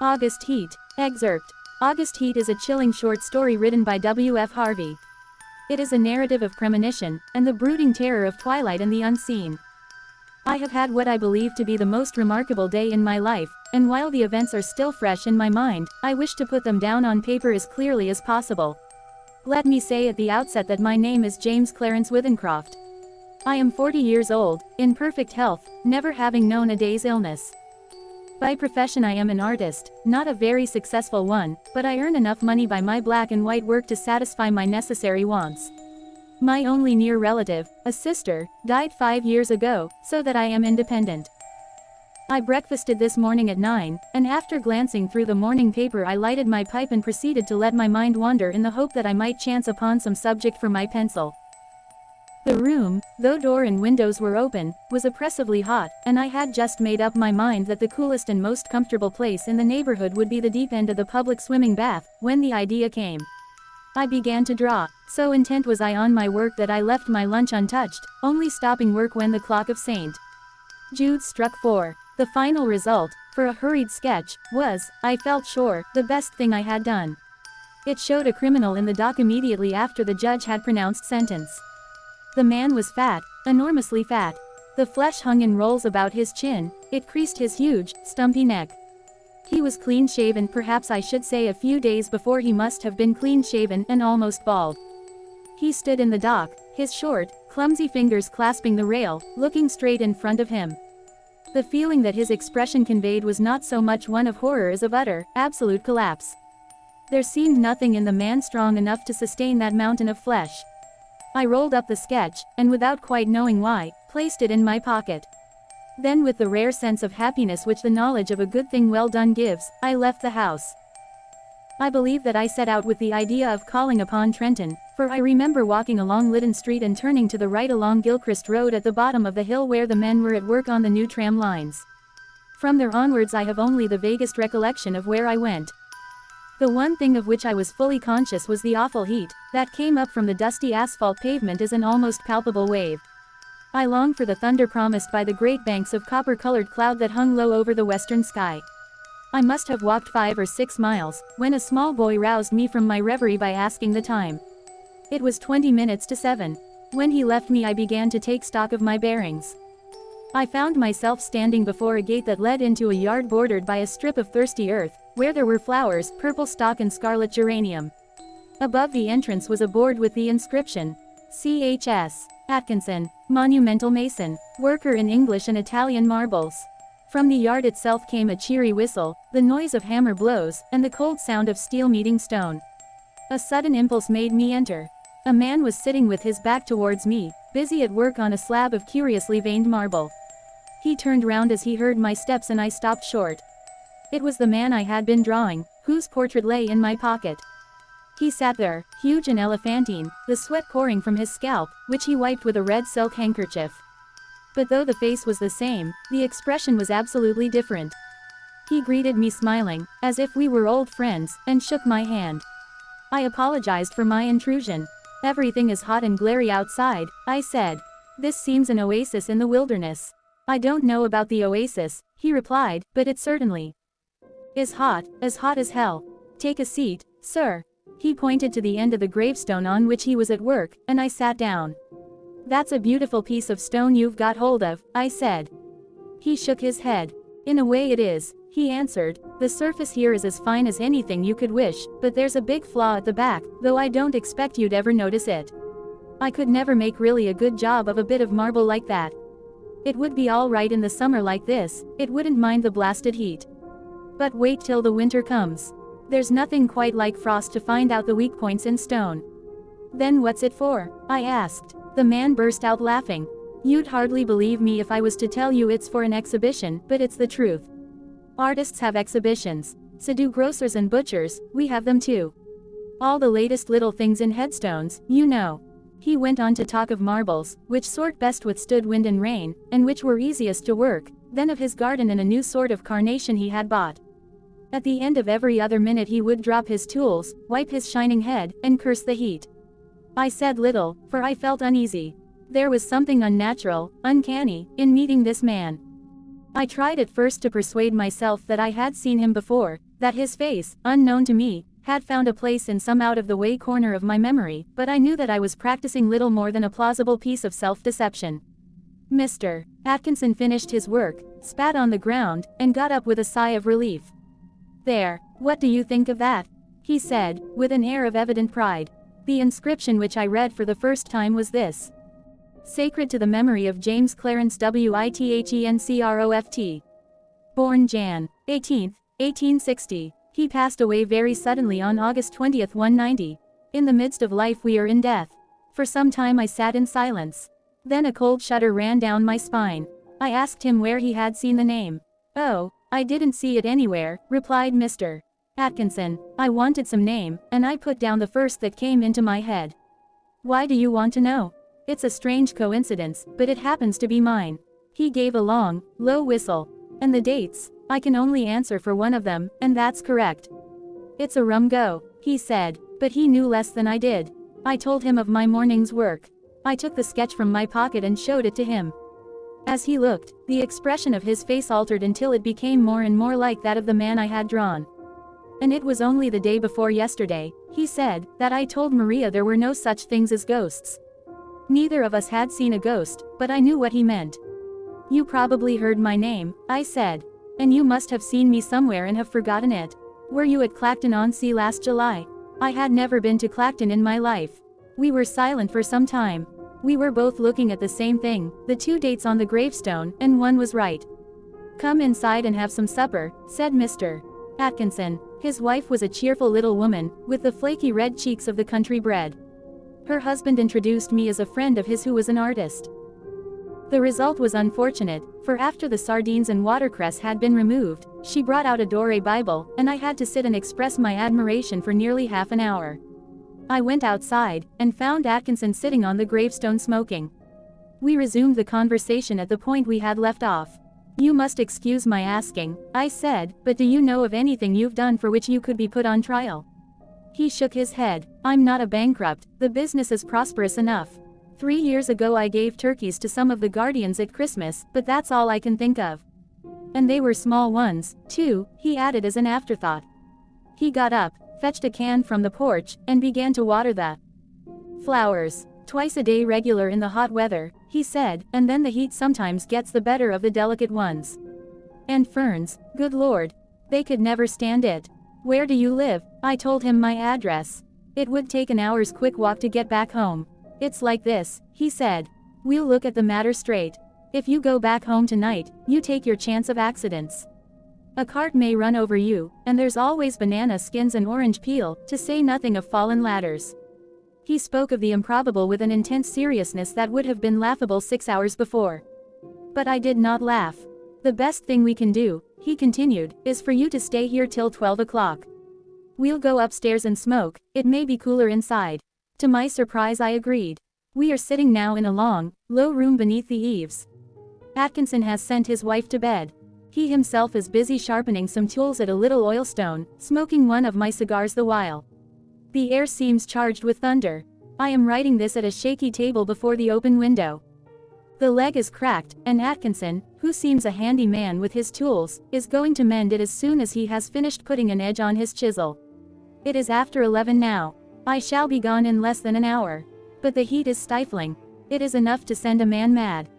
August Heat. Excerpt. August Heat is a chilling short story written by W.F. Harvey. It is a narrative of premonition, and the brooding terror of twilight and the unseen. I have had what I believe to be the most remarkable day in my life, and while the events are still fresh in my mind, I wish to put them down on paper as clearly as possible. Let me say at the outset that my name is James Clarence Withencroft. I am 40 years old, in perfect health, never having known a day's illness. By profession I am an artist, not a very successful one, but I earn enough money by my black and white work to satisfy my necessary wants. My only near relative, a sister, died 5 years ago, so that I am independent. I breakfasted this morning at 9, and after glancing through the morning paper I lighted my pipe and proceeded to let my mind wander in the hope that I might chance upon some subject for my pencil. The room, though door and windows were open, was oppressively hot, and I had just made up my mind that the coolest and most comfortable place in the neighborhood would be the deep end of the public swimming bath, when the idea came. I began to draw. So intent was I on my work that I left my lunch untouched, only stopping work when the clock of St. Jude's struck 4. The final result, for a hurried sketch, was, I felt sure, the best thing I had done. It showed a criminal in the dock immediately after the judge had pronounced sentence. The man was fat, enormously fat. The flesh hung in rolls about his chin, it creased his huge, stumpy neck. He was clean-shaven, perhaps I should say a few days before he must have been clean-shaven and almost bald. He stood in the dock, his short, clumsy fingers clasping the rail, looking straight in front of him. The feeling that his expression conveyed was not so much one of horror as of utter, absolute collapse. There seemed nothing in the man strong enough to sustain that mountain of flesh. I rolled up the sketch, and without quite knowing why, placed it in my pocket. Then with the rare sense of happiness which the knowledge of a good thing well done gives, I left the house. I believe that I set out with the idea of calling upon Trenton, for I remember walking along Lytton Street and turning to the right along Gilchrist Road at the bottom of the hill where the men were at work on the new tram lines. From there onwards I have only the vaguest recollection of where I went. The one thing of which I was fully conscious was the awful heat that came up from the dusty asphalt pavement as an almost palpable wave. I longed for the thunder promised by the great banks of copper-colored cloud that hung low over the western sky. I must have walked 5 or 6 miles, when a small boy roused me from my reverie by asking the time. It was 20 minutes to 7. When he left me I began to take stock of my bearings. I found myself standing before a gate that led into a yard bordered by a strip of thirsty earth, where there were flowers, purple stock and scarlet geranium. Above the entrance was a board with the inscription, C.H.S. Atkinson, Monumental Mason, Worker in English and Italian Marbles. From the yard itself came a cheery whistle, the noise of hammer blows, and the cold sound of steel meeting stone. A sudden impulse made me enter. A man was sitting with his back towards me, busy at work on a slab of curiously veined marble. He turned round as he heard my steps and I stopped short. It was the man I had been drawing, whose portrait lay in my pocket. He sat there, huge and elephantine, the sweat pouring from his scalp, which he wiped with a red silk handkerchief. But though the face was the same, the expression was absolutely different. He greeted me smiling, as if we were old friends, and shook my hand. I apologized for my intrusion. Everything is hot and glary outside, I said. This seems an oasis in the wilderness. I don't know about the oasis, he replied, but it certainly is hot as hell. Take a seat, sir. He pointed to the end of the gravestone on which he was at work, and I sat down. That's a beautiful piece of stone you've got hold of, I said. He shook his head. In a way it is, he answered. The surface here is as fine as anything you could wish, but there's a big flaw at the back, though I don't expect you'd ever notice it. I could never make really a good job of a bit of marble like that. It would be all right in the summer like this, it wouldn't mind the blasted heat. But wait till the winter comes. There's nothing quite like frost to find out the weak points in stone. Then what's it for? I asked. The man burst out laughing. You'd hardly believe me if I was to tell you it's for an exhibition, but it's the truth. Artists have exhibitions. So do grocers and butchers, we have them too. All the latest little things in headstones, you know. He went on to talk of marbles, which sort best withstood wind and rain, and which were easiest to work, then of his garden and a new sort of carnation he had bought. At the end of every other minute he would drop his tools, wipe his shining head, and curse the heat. I said little, for I felt uneasy. There was something unnatural, uncanny, in meeting this man. I tried at first to persuade myself that I had seen him before, That his face, unknown to me, had found a place in some out-of-the-way corner of my memory, but I knew that I was practicing little more than a plausible piece of self-deception. Mr. Atkinson finished his work, spat on the ground, and got up with a sigh of relief. "There, what do you think of that?" he said, with an air of evident pride. The inscription which I read for the first time was this: "Sacred to the memory of James Clarence Whitencroft. Born Jan. 18, 1860. He passed away very suddenly on August 20, 190. In the midst of life we are in death." For some time I sat in silence. Then a cold shudder ran down my spine. I asked him where he had seen the name. "Oh, I didn't see it anywhere," replied Mr. Atkinson. "I wanted some name, and I put down the first that came into my head." "Why do you want to know?" "It's a strange coincidence, but it happens to be mine." He gave a long, low whistle. "And the dates? I can only answer for one of them, and that's correct." "It's a rum go," he said, but he knew less than I did. I told him of my morning's work. I took the sketch from my pocket and showed it to him. As he looked, the expression of his face altered until it became more and more like that of the man I had drawn. "And it was only the day before yesterday," he said, "that I told Maria there were no such things as ghosts." Neither of us had seen a ghost, but I knew what he meant. "You probably heard my name," I said. "And you must have seen me somewhere and have forgotten it. Were you at Clacton-on-Sea last July?" I had never been to Clacton in my life. We were silent for some time. We were both looking at the same thing, the two dates on the gravestone, and one was right. "Come inside and have some supper," said Mr. Atkinson. His wife was a cheerful little woman, with the flaky red cheeks of the country bred. Her husband introduced me as a friend of his who was an artist. The result was unfortunate, for after the sardines and watercress had been removed, she brought out a Doré Bible, and I had to sit and express my admiration for nearly half an hour. I went outside, and found Atkinson sitting on the gravestone smoking. We resumed the conversation at the point we had left off. "You must excuse my asking," I said, "but do you know of anything you've done for which you could be put on trial?" He shook his head. "I'm not a bankrupt, the business is prosperous enough. 3 years ago I gave turkeys to some of the guardians at Christmas, but that's all I can think of. And they were small ones, too," he added as an afterthought. He got up, fetched a can from the porch, and began to water the flowers. "Twice a day regular in the hot weather," he said, "and then the heat sometimes gets the better of the delicate ones. And ferns, good Lord! They could never stand it." "Where do you live?" I told him my address. "It would take an hour's quick walk to get back home." "It's like this," he said. "We'll look at the matter straight. If you go back home tonight, you take your chance of accidents. A cart may run over you, and there's always banana skins and orange peel, to say nothing of fallen ladders." He spoke of the improbable with an intense seriousness that would have been laughable 6 hours before. But I did not laugh. "The best thing we can do," he continued, "is for you to stay here till 12 o'clock. We'll go upstairs and smoke, it may be cooler inside." To my surprise I agreed. We are sitting now in a long, low room beneath the eaves. Atkinson has sent his wife to bed. He himself is busy sharpening some tools at a little oilstone, smoking one of my cigars the while. The air seems charged with thunder. I am writing this at a shaky table before the open window. The leg is cracked, and Atkinson, who seems a handy man with his tools, is going to mend it as soon as he has finished putting an edge on his chisel. It is after 11 now. I shall be gone in less than an hour. But the heat is stifling. It is enough to send a man mad.